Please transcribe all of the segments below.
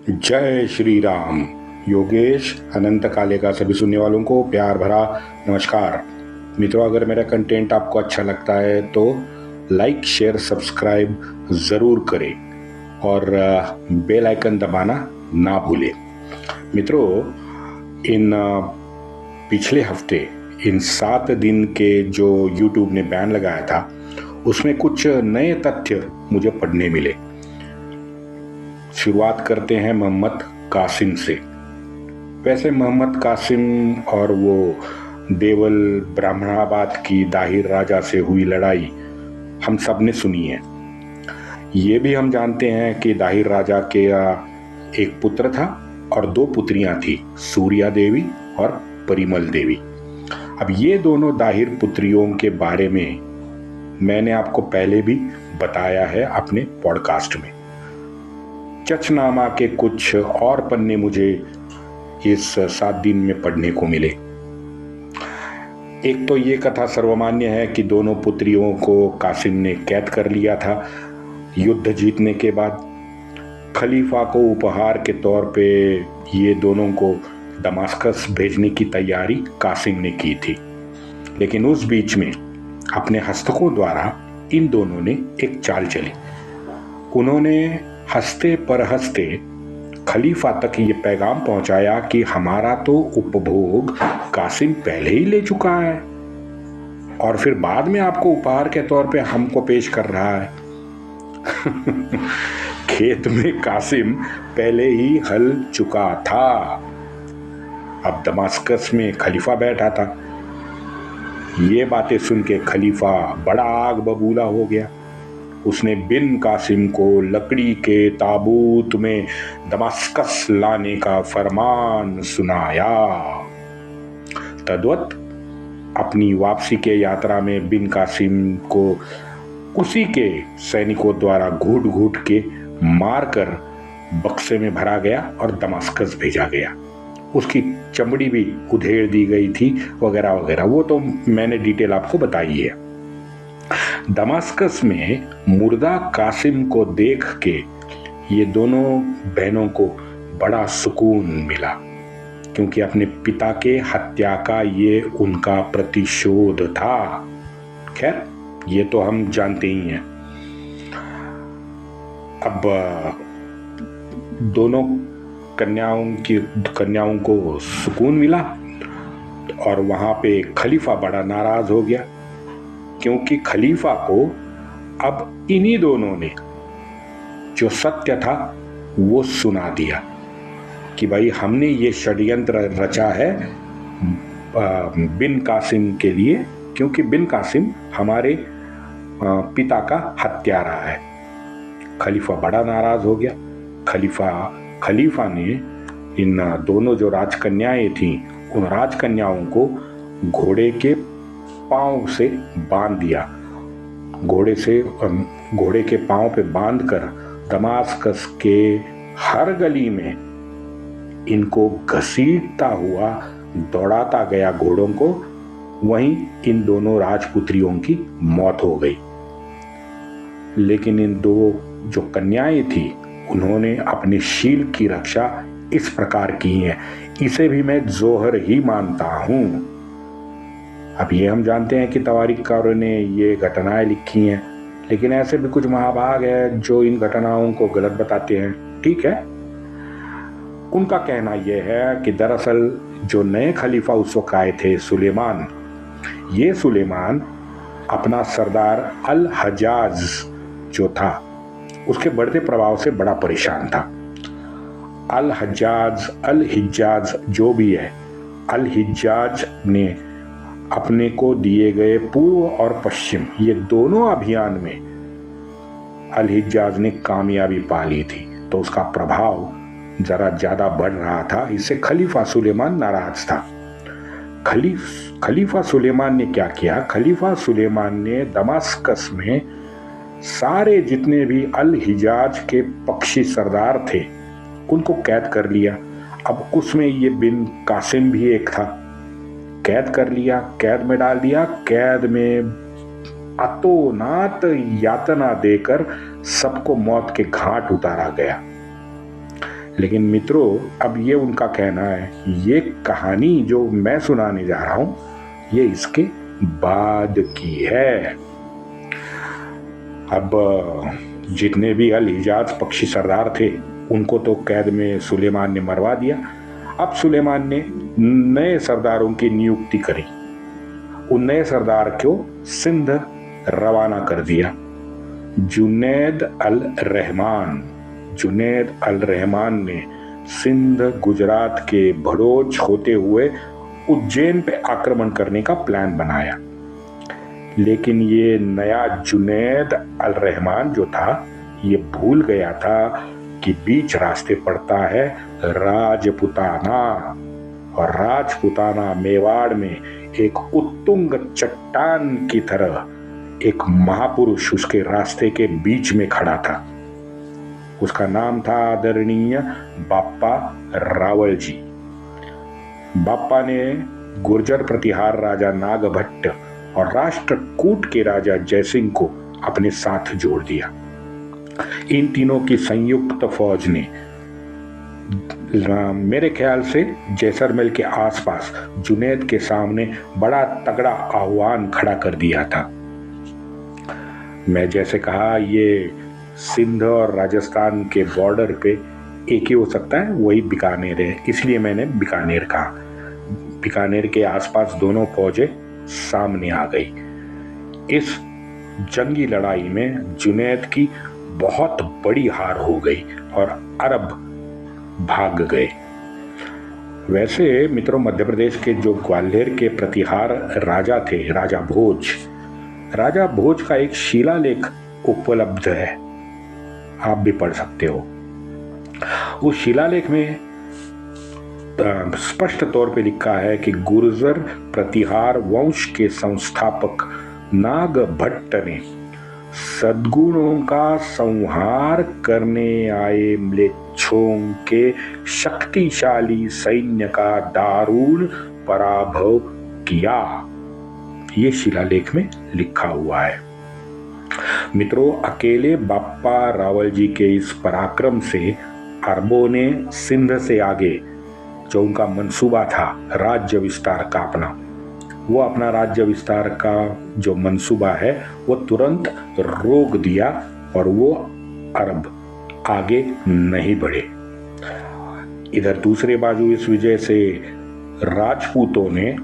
जय श्री राम। योगेश अनंत काले का सभी सुनने वालों को प्यार भरा नमस्कार। मित्रों, अगर मेरा कंटेंट आपको अच्छा लगता है तो लाइक शेयर सब्सक्राइब ज़रूर करें और बेल आइकन दबाना ना भूलें। मित्रों, इन पिछले हफ्ते इन 7 दिन के जो YouTube ने बैन लगाया था उसमें कुछ नए तथ्य मुझे पढ़ने मिले। शुरुआत करते हैं मोहम्मद कासिम से। वैसे मोहम्मद कासिम और वो देवल ब्राह्मणाबाद की दाहिर राजा से हुई लड़ाई हम सब ने सुनी है। ये भी हम जानते हैं कि दाहिर राजा के एक पुत्र था और 2 पुत्रियां थी, सूर्या देवी और परिमल देवी। अब ये दोनों दाहिर पुत्रियों के बारे में मैंने आपको पहले भी बताया है अपने पॉडकास्ट में। चचनामा के कुछ और पन्ने मुझे इस 7 दिन में पढ़ने को मिले। एक तो ये कथा सर्वमान्य है कि दोनों पुत्रियों को कासिम ने कैद कर लिया था। युद्ध जीतने के बाद खलीफा को उपहार के तौर पे ये दोनों को दमास्कस भेजने की तैयारी कासिम ने की थी, लेकिन उस बीच में अपने हस्तकों द्वारा इन दोनों ने एक चाल चली। उन्होंने हंसते पर हंसते खलीफा तक ये पैगाम पहुंचाया कि हमारा तो उपभोग कासिम पहले ही ले चुका है और फिर बाद में आपको उपहार के तौर पे हमको पेश कर रहा है। खेत में कासिम पहले ही हल चुका था, अब दमास्कस में खलीफा बैठा था। ये बातें सुन के खलीफा बड़ा आग बबूला हो गया। उसने बिन कासिम को लकड़ी के ताबूत में दमास्कस लाने का फरमान सुनाया। तद्वत अपनी वापसी के यात्रा में बिन कासिम को उसी के सैनिकों द्वारा घूट घूट के मारकर बक्से में भरा गया और दमास्कस भेजा गया। उसकी चमड़ी भी उधेड़ दी गई थी वगैरह वगैरह, वो तो मैंने डिटेल आपको बताई है। दमास्कस में मुर्दा कासिम को देख के ये दोनों बहनों को बड़ा सुकून मिला, क्योंकि अपने पिता के हत्या का ये उनका प्रतिशोध था। खैर, ये तो हम जानते ही हैं। अब दोनों कन्याओं को सुकून मिला और वहां पे खलीफा बड़ा नाराज हो गया, क्योंकि खलीफा को अब इन्हीं दोनों ने जो सत्य था वो सुना दिया कि भाई हमने ये षड्यंत्र रचा है बिन कासिम के लिए, क्योंकि बिन कासिम हमारे पिता का हत्यारा है। खलीफा बड़ा नाराज हो गया। खलीफा ने इन दोनों जो राजकन्याएं थीं उन राजकन्याओं को घोड़े के पांव से बांध दिया। घोड़े के पांव पे बांधकर दमास्कस के हर गली में इनको घसीटता हुआ दौड़ाता गया घोड़ों को। वहीं इन दोनों राजपुत्रियों की मौत हो गई। लेकिन इन 2 जो कन्याएं थी उन्होंने अपने शील की रक्षा इस प्रकार की है। इसे भी मैं जोहर ही मानता हूं। अब ये हम जानते हैं कि तवारीखकारों ने ये घटनाएं लिखी हैं, लेकिन ऐसे भी कुछ महाभाग है जो इन घटनाओं को गलत बताते हैं। ठीक है, उनका कहना यह है कि दरअसल जो नए खलीफा उस वक्त आए थे सुलेमान, ये सुलेमान अपना सरदार अल हज्जाज जो था उसके बढ़ते प्रभाव से बड़ा परेशान था। अल हिज्जाज जो भी है, अल हिज्जाज ने अपने को दिए गए पूर्व और पश्चिम ये दोनों अभियान में अल हिज्जाज ने कामयाबी पा ली थी, तो उसका प्रभाव जरा ज्यादा बढ़ रहा था। इससे खलीफा सुलेमान नाराज था। खलीफा सुलेमान ने क्या किया? खलीफा सुलेमान ने दमास्कस में सारे जितने भी अल हिजाज के पक्षी सरदार थे उनको कैद कर लिया। अब उसमें ये बिन कासिम भी एक था। कैद कर लिया, कैद में डाल दिया। कैद में अतोनात यातना देकर सबको मौत के घाट उतारा गया। लेकिन मित्रों, अब ये उनका कहना है, ये कहानी जो मैं सुनाने जा रहा हूं ये इसके बाद की है। अब जितने भी अल हिजाज पक्षी सरदार थे उनको तो कैद में सुलेमान ने मरवा दिया। अब सुलेमान ने नए सरदारों की नियुक्ति करी। उन नए सरदार को सिंध रवाना कर दिया। जुनैद अल रहमान ने सिंध गुजरात के भड़ोच होते हुए उज्जैन पे आक्रमण करने का प्लान बनाया। लेकिन ये नया जुनैद अल रहमान जो था ये भूल गया था कि बीच रास्ते पड़ता है राजपुताना, और राजपुताना मेवाड़ में एक उत्तुंग चट्टान की तरह एक महापुरुष उसके रास्ते के बीच में खड़ा था। उसका नाम था आदरणीय बाप्पा रावल जी। बाप्पा ने गुर्जर प्रतिहार राजा नागभट्ट और राष्ट्रकूट के राजा जयसिंह को अपने साथ जोड़ दिया। इन तीनों की संयुक्त फौज ने मेरे ख्याल से जैसलमेर के आसपास जुनैद के सामने बड़ा तगड़ा आह्वान खड़ा कर दिया था। मैं जैसे कहा ये सिंध और राजस्थान के बॉर्डर पे एक ही हो सकता है, वही बीकानेर है, इसलिए मैंने बीकानेर कहा। बीकानेर के आसपास दोनों फौजें सामने आ गई। इस जंगी लड़ाई में जुनैद की बहुत बड़ी हार हो गई और अरब भाग गए। वैसे मित्रों, मध्य प्रदेश के जो ग्वालियर के प्रतिहार राजा थे, राजा भोज का एक शिलालेख उपलब्ध है, आप भी पढ़ सकते हो। उस शिलालेख में स्पष्ट तौर पे लिखा है कि गुर्जर प्रतिहार वंश के संस्थापक नागभट्ट ने सद्गुणों का संहार करने आए म्लेच्छों के शक्तिशाली सैन्य का दारुण पराभव किया। ये शिलालेख में लिखा हुआ है। मित्रों, अकेले बाप्पा रावल जी के इस पराक्रम से अरबों ने सिंध से आगे जो उनका मंसूबा था राज्य विस्तार का वो अपना राज्य विस्तार का जो मंसूबा है वो तुरंत रोक दिया और वो अरब आगे नहीं बढ़े। इधर दूसरे बाजू इस विजय से राजपूतों ने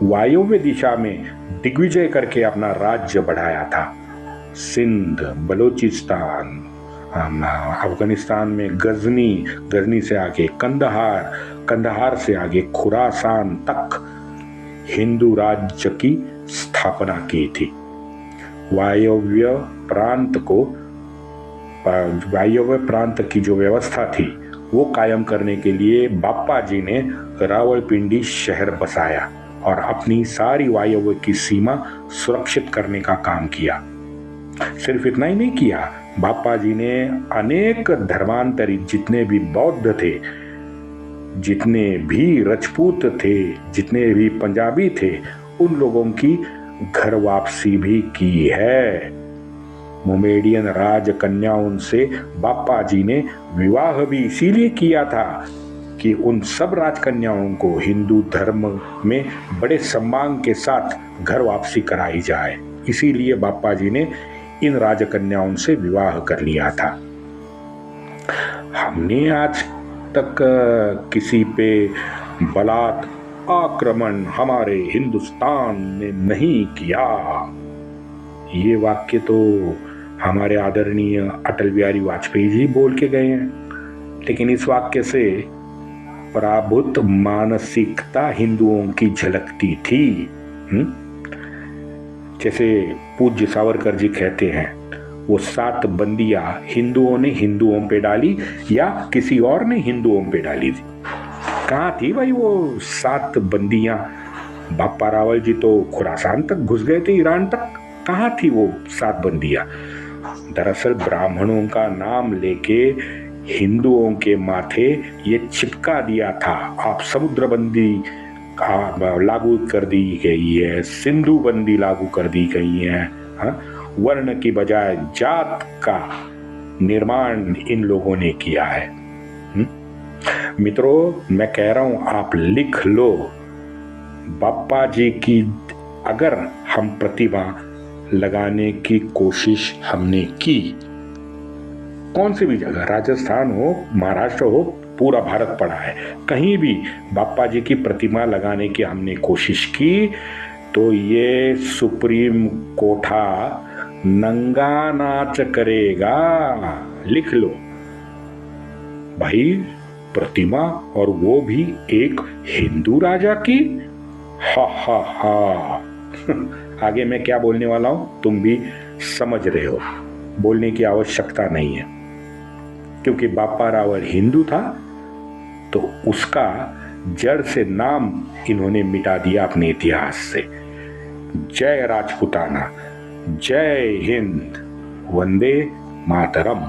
वायव्य दिशा में दिग्विजय करके अपना राज्य बढ़ाया था। सिंध, बलोचिस्तान, अफगानिस्तान में गजनी से आगे कंदहार से आगे खुरासान तक हिंदू राज्य की स्थापना की थी। वायव्य प्रांत की जो व्यवस्था थी वो कायम करने के लिए बाप्पा जी ने रावलपिंडी शहर बसाया और अपनी सारी वायव्य की सीमा सुरक्षित करने का काम किया। सिर्फ इतना ही नहीं किया, बाप्पा जी ने अनेक धर्मांतरित जितने भी बौद्ध थे, जितने भी राजपूत थे, जितने भी पंजाबी थे, उन लोगों की घर वापसी भी की है। मोमेडियन राजकन्याओं से बाप्पा जी ने विवाह भी इसीलिए किया था कि उन सब राजकन्याओं को हिंदू धर्म में बड़े सम्मान के साथ घर वापसी कराई जाए। इसीलिए बाप्पा जी ने इन राजकन्याओं से विवाह कर लिया था। हमने आज तक किसी पे बलात् आक्रमण हमारे हिंदुस्तान ने नहीं किया। ये वाक्य तो हमारे आदरणीय अटल बिहारी वाजपेयी जी बोल के गए हैं, लेकिन इस वाक्य से पराभूत मानसिकता हिंदुओं की झलकती थी। जैसे पूज्य सावरकर जी कहते हैं, वो 7 बंदियां हिंदुओं ने हिंदुओं पे डाली या किसी और ने हिंदुओं पे डाली थी। कहाँ थी भाई वो 7 बंदियां? बाप्पा रावल जी तो खुरासान तक घुस गए थे, ईरान तक। कहाँ थी वो 7 बंदियां? दरअसल ब्राह्मणों का नाम लेके हिंदुओं के माथे ये चिपका दिया था। आप समुद्र बंदी लागू कर दी गई है, सिंधु बंदी लागू कर दी गई है। वर्ण की बजाय जात का निर्माण इन लोगों ने किया है। मित्रों, मैं कह रहा हूं आप लिख लो, बाप्पा जी की अगर हम प्रतिमा लगाने की कोशिश हमने की, कौन सी भी जगह, राजस्थान हो, महाराष्ट्र हो, पूरा भारत पड़ा है, कहीं भी बाप्पा जी की प्रतिमा लगाने की हमने कोशिश की तो ये सुप्रीम कोठा नंगा नाच करेगा। लिख लो भाई, प्रतिमा, और वो भी एक हिंदू राजा की। हा हा हा। आगे मैं क्या बोलने वाला हूं तुम भी समझ रहे हो, बोलने की आवश्यकता नहीं है, क्योंकि बाप्पा रावल हिंदू था तो उसका जड़ से नाम इन्होंने मिटा दिया अपने इतिहास से। जय राजपूताना, जय हिंद, वंदे मातरम।